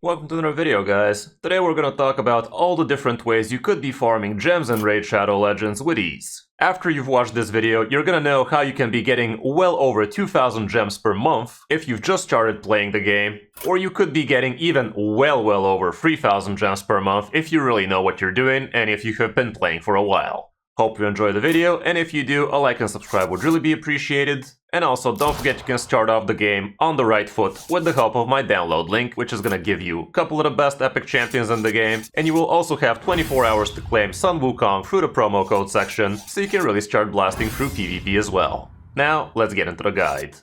Welcome to another video, guys. Today we're gonna talk about all the different ways you could be farming gems in Raid Shadow Legends with ease. After you've watched this video, you're gonna know how you can be getting well over 2,000 gems per month if you've just started playing the game, or you could be getting even well over 3,000 gems per month if you really know what you're doing and if you have been playing for a while. Hope you enjoy the video, and if you do, a like and subscribe would really be appreciated. And also, don't forget you can start off the game on the right foot with the help of my download link, which is gonna give you a couple of the best epic champions in the game, and you will also have 24 hours to claim Sun Wukong through the promo code section, so you can really start blasting through PvP as well. Now, let's get into the guide.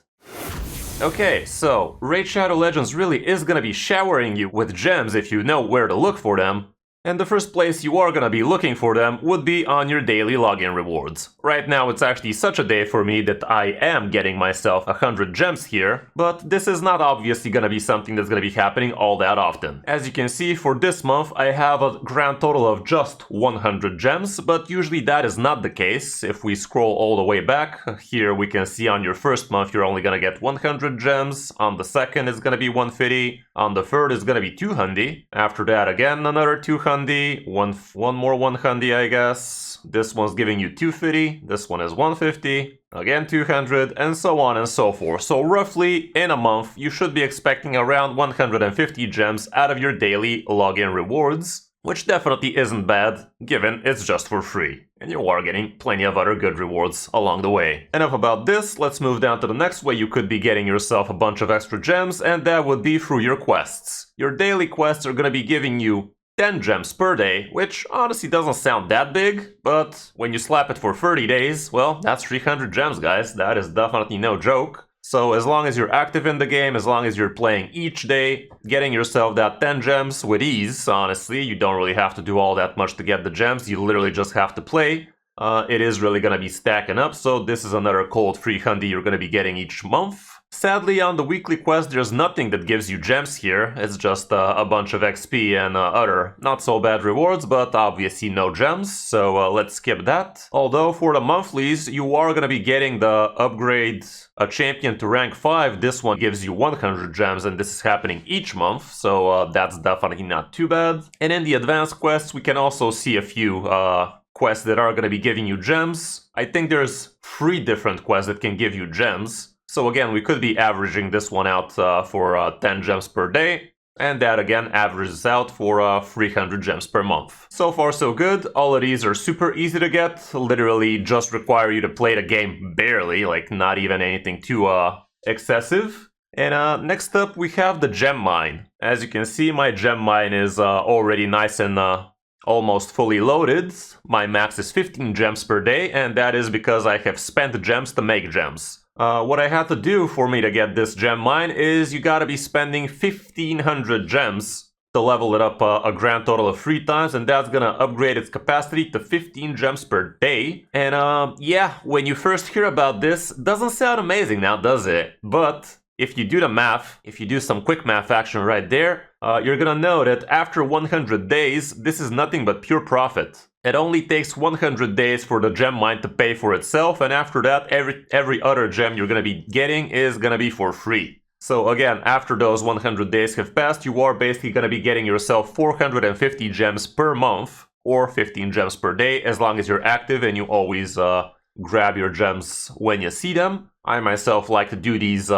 Okay, so Raid Shadow Legends really is gonna be showering you with gems if you know where to look for them. And the first place you are gonna be looking for them would be on your daily login rewards. Right now it's actually such a day for me that I am getting myself 100 gems here, but this is not obviously gonna be something that's gonna be happening all that often. As you can see, for this month I have a grand total of just 100 gems, but usually that is not the case. If we scroll all the way back, here we can see on your first month you're only gonna get 100 gems, on the second it's gonna be 150, on the third it's gonna be 200, after that again another 200, one more 100 I guess, this one's giving you 250, this one is 150, again 200, and so on and so forth. So roughly in a month you should be expecting around 150 gems out of your daily login rewards, which definitely isn't bad, given it's just for free, and you are getting plenty of other good rewards along the way. Enough about this, let's move down to the next way you could be getting yourself a bunch of extra gems, and that would be through your quests. Your daily quests are gonna be giving you 10 gems per day, which honestly doesn't sound that big, but when you slap it for 30 days, well, that's 300 gems, guys. That is definitely no joke. So as long as you're active in the game, as long as you're playing each day, getting yourself that 10 gems with ease, honestly, you don't really have to do all that much to get the gems, you literally just have to play. It is really gonna be stacking up, so this is another cold 300 you're gonna be getting each month. Sadly, on the weekly quest, there's nothing that gives you gems here. It's just a bunch of XP and other not so bad rewards, but obviously no gems, so let's skip that. Although for the monthlies, you are gonna be getting the upgrade a champion to rank 5. This one gives you 100 gems, and this is happening each month, so that's definitely not too bad. And in the advanced quests, we can also see a few quests that are gonna be giving you gems. I think there's 3 different quests that can give you gems. So again, we could be averaging this one out for 10 gems per day, and that again averages out for 300 gems per month. So far so good, all of these are super easy to get, literally just require you to play the game barely, like not even anything too excessive. And next up we have the gem mine. As you can see, my gem mine is already nice and almost fully loaded. My max is 15 gems per day, and that is because I have spent gems to make gems. What I had to do for me to get this gem mine is you gotta be spending 1,500 gems to level it up a grand total of 3 times, and that's gonna upgrade its capacity to 15 gems per day. And yeah, when you first hear about this, doesn't sound amazing now, does it? But if you do the math, if you do some quick math action right there, you're gonna know that after 100 days, this is nothing but pure profit. It only takes 100 days for the gem mine to pay for itself, and after that, every other gem you're gonna be getting is gonna be for free. So again, after those 100 days have passed, you are basically gonna be getting yourself 450 gems per month, or 15 gems per day, as long as you're active and you always grab your gems when you see them. I myself like to do these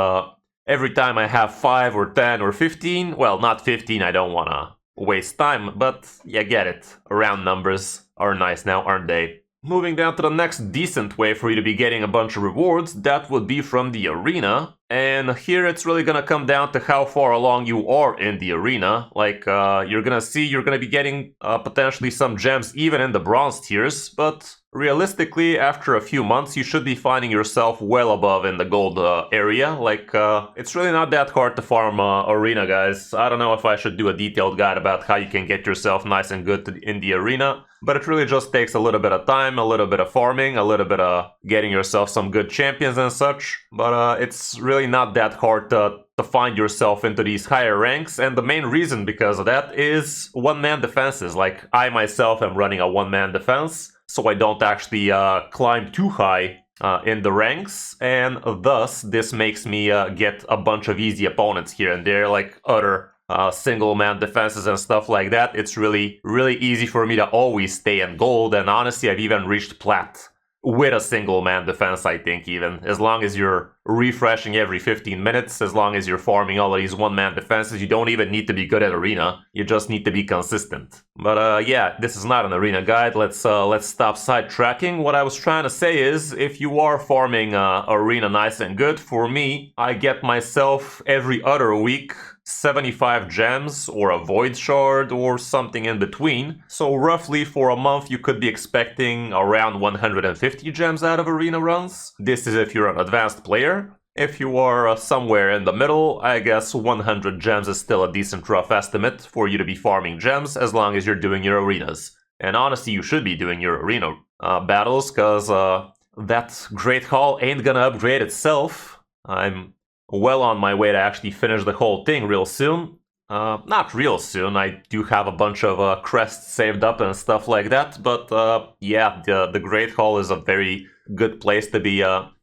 every time I have 5 or 10 or 15. Well, not 15, I don't wanna waste time, but you get it. Round numbers are nice now, aren't they? Moving down to the next decent way for you to be getting a bunch of rewards, that would be from the arena. And here it's really gonna come down to how far along you are in the arena. Like, you're gonna be getting potentially some gems even in the bronze tiers, but realistically, after a few months, you should be finding yourself well above in the gold area. Like, it's really not that hard to farm arena, guys. I don't know if I should do a detailed guide about how you can get yourself nice and good in the arena, but it really just takes a little bit of time, a little bit of farming, a little bit of getting yourself some good champions and such. But it's really not that hard to find yourself into these higher ranks, and the main reason because of that is one-man defenses. Like, I myself am running a one-man defense, so I don't actually climb too high in the ranks, and thus this makes me get a bunch of easy opponents here and there, like other single man defenses and stuff like that, it's really easy for me to always stay in gold. And honestly, I've even reached plat with a single man defense, I think, even. As long as you're refreshing every 15 minutes, as long as you're farming all of these one man defenses, you don't even need to be good at arena. You just need to be consistent. But yeah, this is not an arena guide. Let's stop sidetracking. What I was trying to say is, if you are farming arena nice and good, for me, I get myself every other week 75 gems or a void shard or something in between. So roughly for a month you could be expecting around 150 gems out of arena runs. This is if you're an advanced player. If you are somewhere in the middle, I guess 100 gems is still a decent rough estimate for you to be farming gems as long as you're doing your arenas. And honestly, you should be doing your arena battles, cause that Great Hall ain't gonna upgrade itself. I'm well on my way to actually finish the whole thing real soon. Not real soon, I do have a bunch of crests saved up and stuff like that, but yeah, the Great Hall is a very good place to be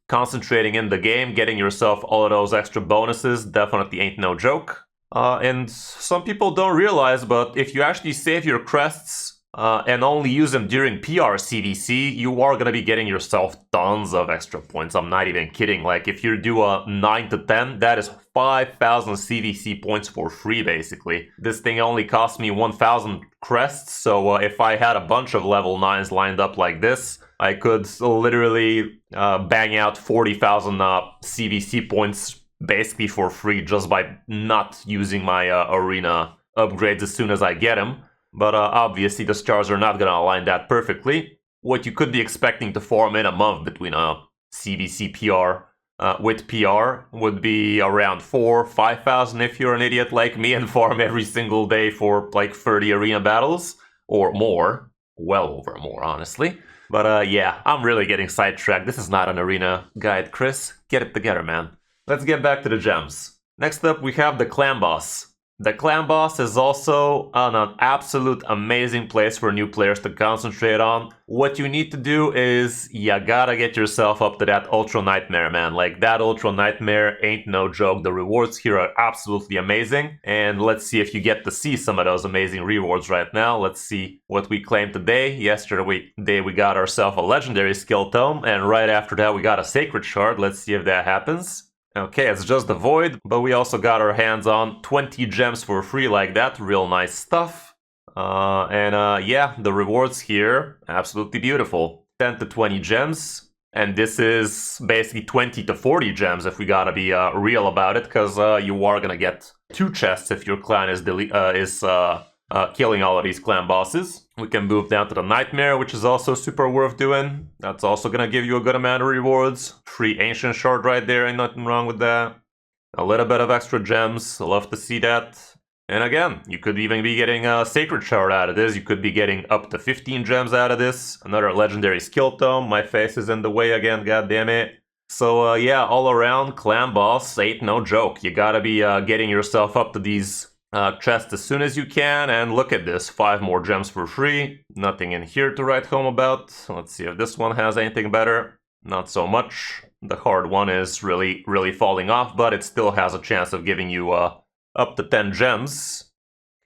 concentrating in the game. Getting yourself all of those extra bonuses definitely ain't no joke. And some people don't realize, but if you actually save your crests and only use them during PR CVC, you are going to be getting yourself tons of extra points. I'm not even kidding. Like, if you do a 9 to 10, that is 5,000 CVC points for free, basically. This thing only cost me 1,000 crests, so if I had a bunch of level 9s lined up like this, I could literally bang out 40,000 CVC points basically for free just by not using my arena upgrades as soon as I get them. But obviously the stars are not going to align that perfectly. What you could be expecting to farm in a month between CVC PR with PR would be around 4,000-5,000 if you're an idiot like me and farm every single day for like 30 arena battles or more. Well over more, honestly. But yeah, I'm really getting sidetracked. This is not an arena guide, Kris. Get it together, man. Let's get back to the gems. Next up, we have the clan boss. The clan boss is also an absolute amazing place for new players to concentrate on. What you need to do is you gotta get yourself up to that Ultra Nightmare, man. Like, that Ultra Nightmare ain't no joke. The rewards here are absolutely amazing. And let's see if you get to see some of those amazing rewards right now. Let's see what we claimed today. Yesterday we got ourselves a legendary skill tome, and right after that we got a sacred shard. Let's see if that happens. Okay, it's just the void, but we also got our hands on 20 gems for free like that. Real nice stuff. Yeah, the rewards here, absolutely beautiful. 10 to 20 gems, and this is basically 20 to 40 gems if we gotta be real about it, because you are gonna get 2 chests if your clan is killing all of these clan bosses. We can move down to the Nightmare, which is also super worth doing. That's also gonna give you a good amount of rewards. Free Ancient Shard right there, ain't nothing wrong with that. A little bit of extra gems, love to see that. And again, you could even be getting a Sacred Shard out of this. You could be getting up to 15 gems out of this. Another legendary skill tome. My face is in the way again, goddammit. So yeah, all around, clan boss ain't no joke. You gotta be getting yourself up to these chest as soon as you can, and look at this, 5 more gems for free. Nothing in here to write home about. Let's see if this one has anything better. Not so much. The hard one is really falling off, but it still has a chance of giving you up to 10 gems.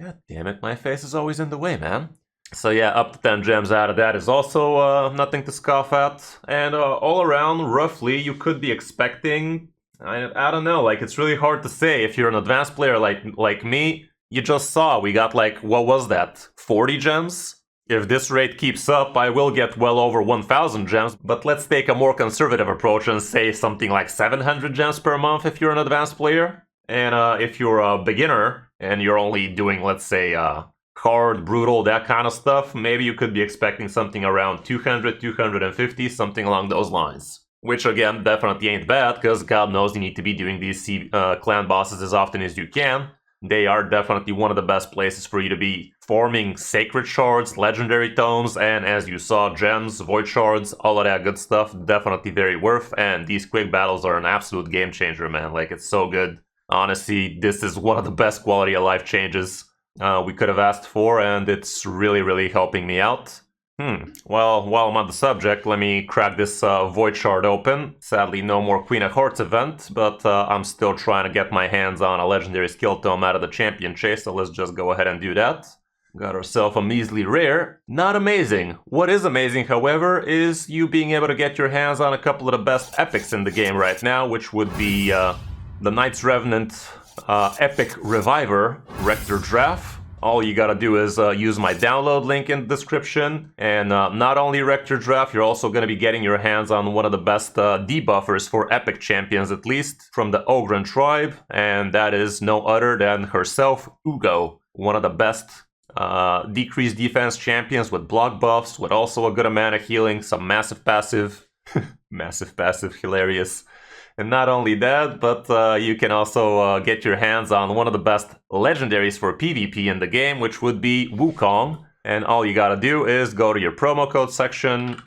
God damn it, my face is always in the way, man. So yeah, up to 10 gems out of that is also nothing to scoff at. And all around, roughly, you could be expecting, I don't know, like, it's really hard to say. If you're an advanced player like me, you just saw we got, like, what was that, 40 gems? If this rate keeps up, I will get well over 1,000 gems, but let's take a more conservative approach and say something like 700 gems per month if you're an advanced player. And if you're a beginner and you're only doing, let's say, hard, brutal, that kind of stuff, maybe you could be expecting something around 200, 250, something along those lines. Which, again, definitely ain't bad, because God knows you need to be doing these clan bosses as often as you can. They are definitely one of the best places for you to be farming sacred shards, legendary tomes, and as you saw, gems, void shards, all of that good stuff. Definitely very worth, and these quick battles are an absolute game changer, man. Like, it's so good. Honestly, this is one of the best quality of life changes we could have asked for, and it's really helping me out. Well, while I'm on the subject, let me crack this Void Shard open. Sadly, no more Queen of Hearts event, but I'm still trying to get my hands on a Legendary Skill Tome out of the Champion Chase, so let's just go ahead and do that. Got ourselves a measly rare. Not amazing. What is amazing, however, is you being able to get your hands on a couple of the best epics in the game right now, which would be the Knights Revenant Epic Reviver Rector Draft. All you gotta do is use my download link in the description, and not only Rector Draft, you're also gonna be getting your hands on one of the best debuffers for epic champions, at least, from the Ogren tribe, and that is no other than herself, Ugo, one of the best decreased defense champions with block buffs, with also a good amount of healing, some massive passive, massive passive, hilarious. And not only that, but you can also get your hands on one of the best legendaries for PvP in the game, which would be Wukong. And all you gotta do is go to your promo code section,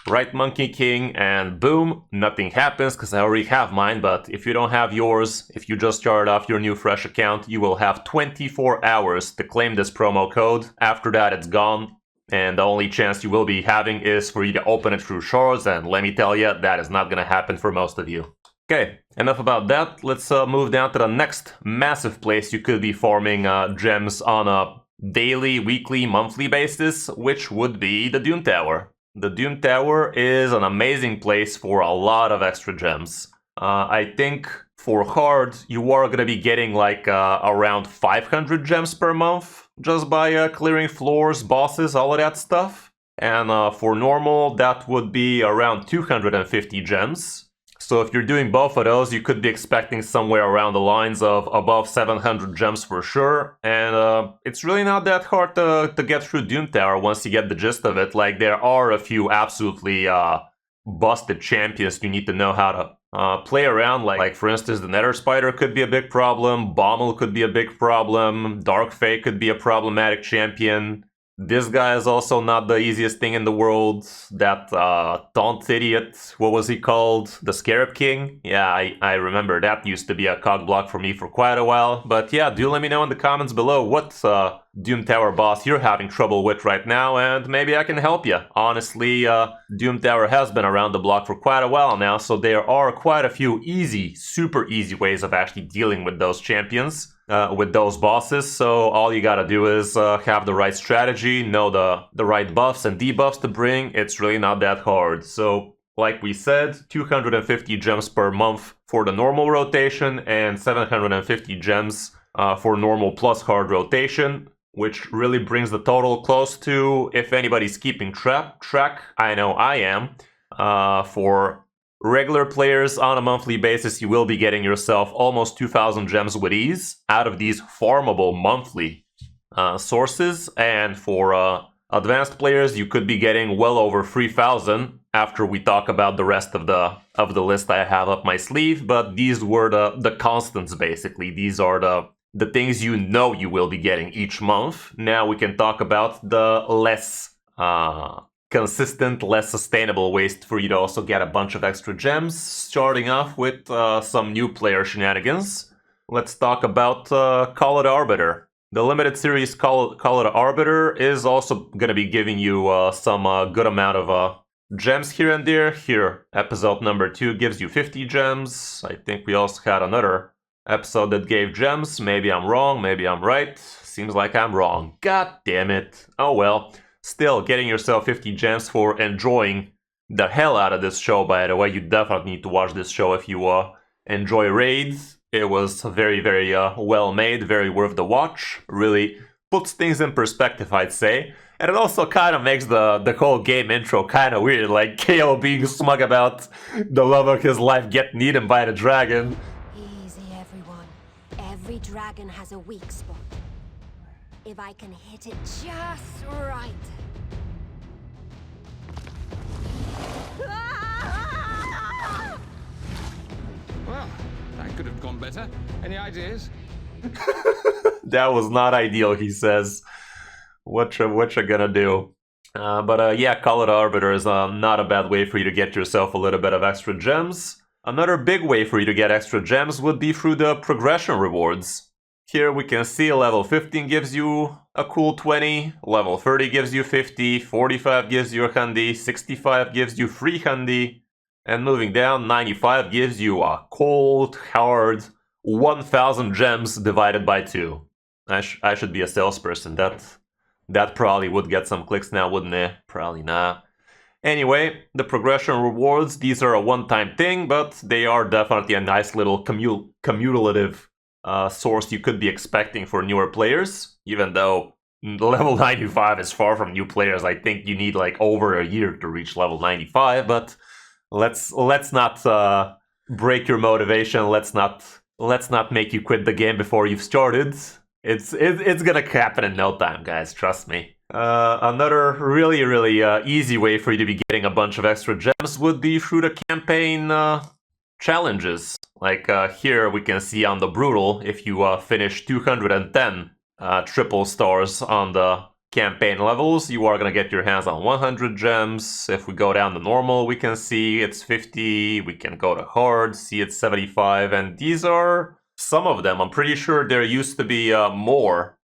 write Monkey King, and boom, nothing happens because I already have mine. But if you don't have yours, if you just started off your new fresh account, you will have 24 hours to claim this promo code. After that, it's gone. And the only chance you will be having is for you to open it through shards, and let me tell you, that is not gonna happen for most of you. Okay, enough about that. Let's move down to the next massive place you could be farming gems on a daily, weekly, monthly basis, which would be the Doom Tower. The Doom Tower is an amazing place for a lot of extra gems. I think for hard, you are gonna be getting like around 500 gems per month, just by clearing floors, bosses, all of that stuff. And for normal, that would be around 250 gems. So if you're doing both of those, you could be expecting somewhere around the lines of above 700 gems for sure. And it's really not that hard to get through Doom Tower once you get the gist of it. Like, there are a few absolutely busted champions you need to know how to play around. Like for instance, the Nether Spider could be a big problem, Bommel could be a big problem, Dark Fae could be a problematic champion. This guy is also not the easiest thing in the world. That taunt idiot, what was he called? The Scarab King? Yeah, I remember that used to be a cog block for me for quite a while. But yeah, do let me know in the comments below what Doom Tower boss you're having trouble with right now, and maybe I can help you. Honestly, Doom Tower has been around the block for quite a while now, so there are quite a few easy, super easy ways of actually dealing with those champions. With those bosses, so all you gotta do is have the right strategy, know the right buffs and debuffs to bring. It's really not that hard. So, like we said, 250 gems per month for the normal rotation, and 750 gems for normal plus hard rotation, which really brings the total close to, if anybody's keeping track, I know I am, for regular players on a monthly basis, you will be getting yourself almost 2,000 gems with ease out of these farmable monthly sources. And for advanced players, you could be getting well over 3,000 after we talk about the rest of the list I have up my sleeve. But these were the constants, basically. These are the things you know you will be getting each month. Now we can talk about the less consistent, less sustainable ways for you to also get a bunch of extra gems, starting off with some new player shenanigans. Let's talk about Call It Arbiter. The limited series Call It Arbiter is also going to be giving you some good amount of gems here and there. Here, episode number 2 gives you 50 gems. I think we also had another episode that gave gems. Maybe I'm wrong, maybe I'm right. Seems like I'm wrong. God damn it. Oh well. Still, getting yourself 50 gems for enjoying the hell out of this show, by the way. You definitely need to watch this show if you enjoy raids. It was very, very well made, very worth the watch. Really puts things in perspective, I'd say. And it also kind of makes the whole game intro kind of weird, like KO being smug about the love of his life getting eaten by the dragon. Easy, everyone. Every dragon has a weak spot. If I can hit it just right. Well, that could have gone better. Any ideas? That was not ideal, he says. What you gonna do? But yeah, Call It Arbiter is not a bad way for you to get yourself a little bit of extra gems. Another big way for you to get extra gems would be through the progression rewards. Here we can see level 15 gives you a cool 20, level 30 gives you 50, 45 gives you a handy, 65 gives you 3 handy, and moving down, 95 gives you a cold, hard 1000 gems divided by 2. I should be a salesperson. That probably would get some clicks now, wouldn't it? Probably not. Anyway, the progression rewards, these are a one-time thing, but they are definitely a nice little cumulative source you could be expecting for newer players, even though level 95 is far from new players. I think you need like over a year to reach level 95, but let's not break your motivation. Let's not make you quit the game before you've started. It's gonna happen in no time, guys, trust me. Another really easy way for you to be getting a bunch of extra gems would be through the campaign challenges. Like here we can see on the Brutal, if you finish 210 triple stars on the campaign levels, you are gonna get your hands on 100 gems. If we go down to normal, we can see it's 50, we can go to hard, see it's 75, and these are some of them. I'm pretty sure there used to be more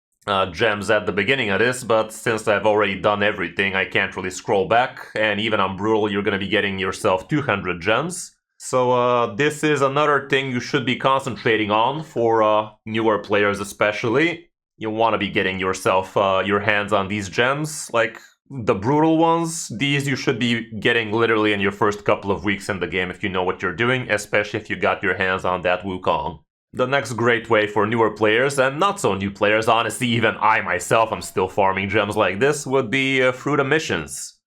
gems at the beginning of this, but since I've already done everything, I can't really scroll back, and even on Brutal, you're gonna be getting yourself 200 gems. So this is another thing you should be concentrating on for newer players especially. You want to be getting yourself your hands on these gems, like the Brutal ones. These you should be getting literally in your first couple of weeks in the game if you know what you're doing, especially if you got your hands on that Wukong. The next great way for newer players, and not so new players, honestly, even I myself am still farming gems like this, would be through the missions.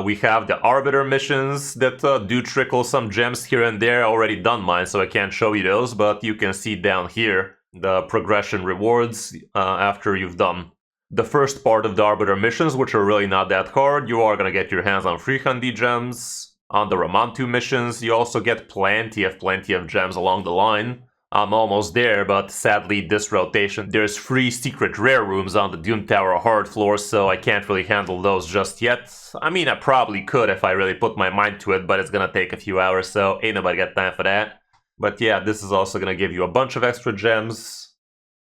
We have the Arbiter missions that do trickle some gems here and there. I already done mine, so I can't show you those, but you can see down here the progression rewards after you've done the first part of the Arbiter missions, which are really not that hard. You are going to get your hands on 300 gems. On the Ramantu missions, you also get plenty of gems along the line. I'm almost there, but sadly this rotation there's 3 secret rare rooms on the Doom Tower hard floor, so I can't really handle those just yet. I mean, I probably could if I really put my mind to it, but it's gonna take a few hours, so ain't nobody got time for that. But yeah, this is also gonna give you a bunch of extra gems.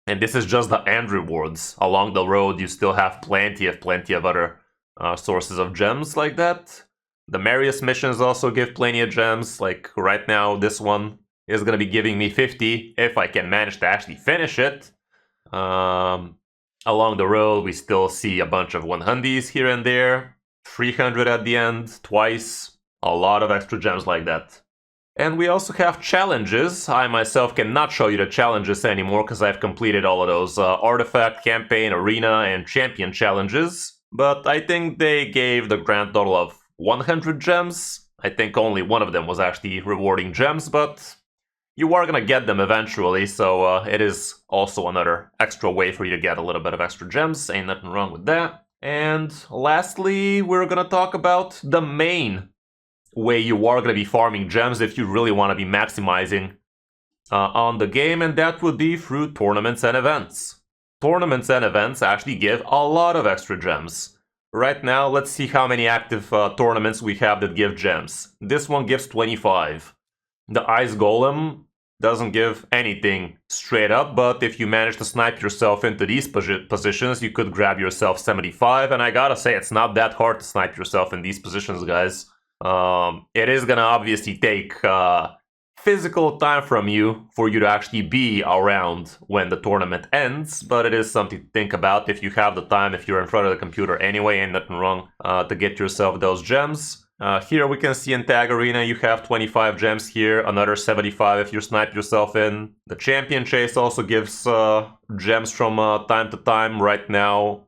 And this is just the end rewards. Along the road, you still have plenty of other sources of gems like that. The Marius missions also give plenty of gems, like right now this one is going to be giving me 50 if I can manage to actually finish it. Along the road, we still see a bunch of 100s here and there, 300 at the end, twice, a lot of extra gems like that. And we also have challenges. I myself cannot show you the challenges anymore because I've completed all of those artifact, campaign, arena, and champion challenges. But I think they gave the grand total of 100 gems. I think only one of them was actually rewarding gems, but you are gonna get them eventually, so it is also another extra way for you to get a little bit of extra gems. Ain't nothing wrong with that. And lastly, we're gonna talk about the main way you are gonna be farming gems if you really want to be maximizing on the game, and that would be through tournaments and events. Tournaments and events actually give a lot of extra gems. Right now, let's see how many active tournaments we have that give gems. This one gives 25. The Ice Golem doesn't give anything straight up, but if you manage to snipe yourself into these positions, you could grab yourself 75, and I gotta say, it's not that hard to snipe yourself in these positions, guys. It is gonna obviously take physical time from you for you to actually be around when the tournament ends, but it is something to think about if you have the time, if you're in front of the computer anyway, ain't nothing wrong to get yourself those gems. Here we can see in Tag Arena you have 25 gems here, another 75 if you snipe yourself in. The Champion Chase also gives gems from time to time. Right now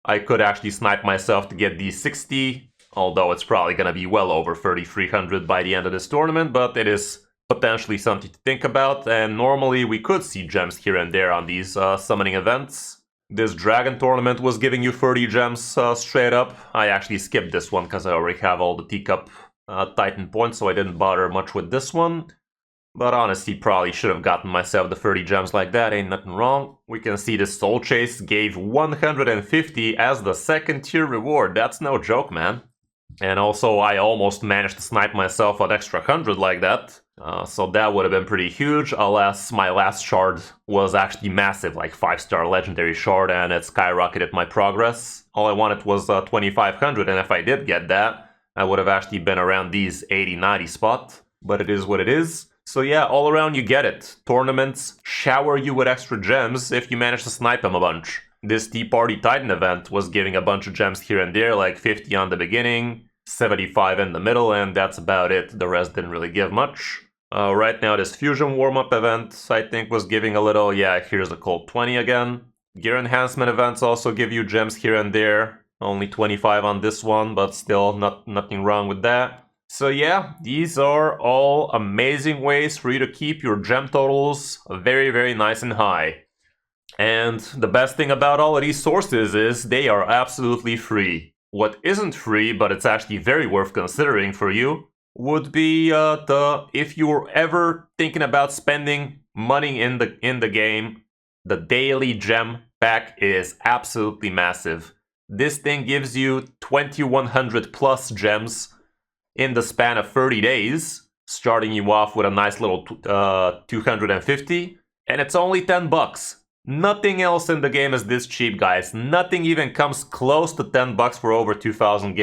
I could actually snipe myself to get these 60, although it's probably going to be well over 3,300 by the end of this tournament, but it is potentially something to think about, and normally we could see gems here and there on these summoning events. This Dragon tournament was giving you 30 gems straight up. I actually skipped this one because I already have all the Teacup Titan points, so I didn't bother much with this one. But honestly, probably should have gotten myself the 30 gems like that, ain't nothing wrong. We can see the Soul Chase gave 150 as the second tier reward. That's no joke, man. And also, I almost managed to snipe myself an extra 100 like that. So that would have been pretty huge, unless my last shard was actually massive, like 5-star legendary shard, and it skyrocketed my progress. All I wanted was 2500, and if I did get that, I would have actually been around these 80-90 spot. But it is what it is. So yeah, all around you get it. Tournaments shower you with extra gems if you manage to snipe them a bunch. This Tea Party Titan event was giving a bunch of gems here and there, like 50 on the beginning, 75 in the middle, and that's about it. The rest didn't really give much. Right now, this Fusion warm-up event, I think, was giving a little. Yeah, here's a cold 20 again. Gear enhancement events also give you gems here and there. Only 25 on this one, but still nothing wrong with that. So yeah, these are all amazing ways for you to keep your gem totals very, very nice and high. And the best thing about all of these sources is they are absolutely free. What isn't free, but it's actually very worth considering for you, would be if you were ever thinking about spending money in the game, the daily gem pack is absolutely massive. This thing gives you 2100 plus gems in the span of 30 days, starting you off with a nice little 250, and it's only 10 bucks. Nothing else in the game is this cheap, guys. Nothing even comes close to 10 bucks for over 2000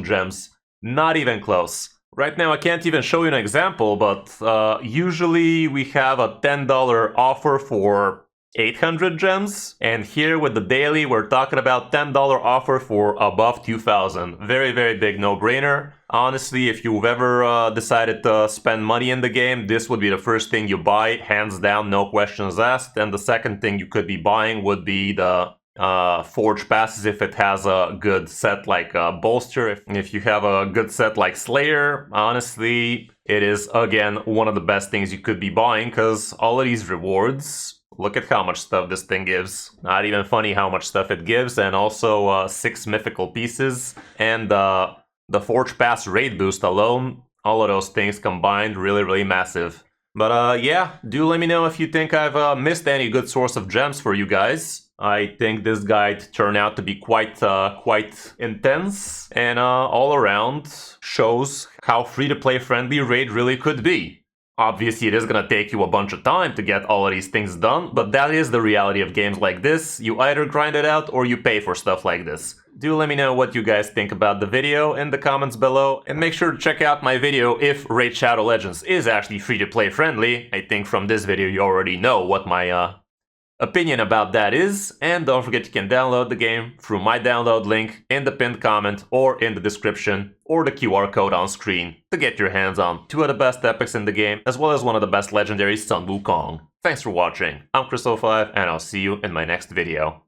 gems. Not even close. Right now I can't even show you an example, but usually we have a $10 offer for 800 gems, and here with the daily we're talking about $10 offer for above 2000. Very, very big no-brainer. Honestly, if you've ever decided to spend money in the game, this would be the first thing you buy, hands down, no questions asked. And the second thing you could be buying would be the Forge passes if it has a good set like Bolster. If you have a good set like Slayer, honestly, it is again one of the best things you could be buying, because all of these rewards, look at how much stuff this thing gives. Not even funny how much stuff it gives, and also 6 mythical pieces, and the Forge Pass raid boost alone, all of those things combined, really, really massive. But yeah, do let me know if you think I've missed any good source of gems for you guys. I think this guide turned out to be quite intense, and all around shows how free-to-play friendly raid really could be. Obviously, it is gonna take you a bunch of time to get all of these things done, but that is the reality of games like this. You either grind it out or you pay for stuff like this. Do let me know what you guys think about the video in the comments below, and make sure to check out my video if Raid Shadow Legends is actually free-to-play friendly. I think from this video you already know what my opinion about that is, and don't forget you can download the game through my download link in the pinned comment or in the description, or the QR code on screen to get your hands on 2 of the best epics in the game, as well as one of the best legendaries, Sun Wukong. Thanks for watching, I'm Kris05, and I'll see you in my next video.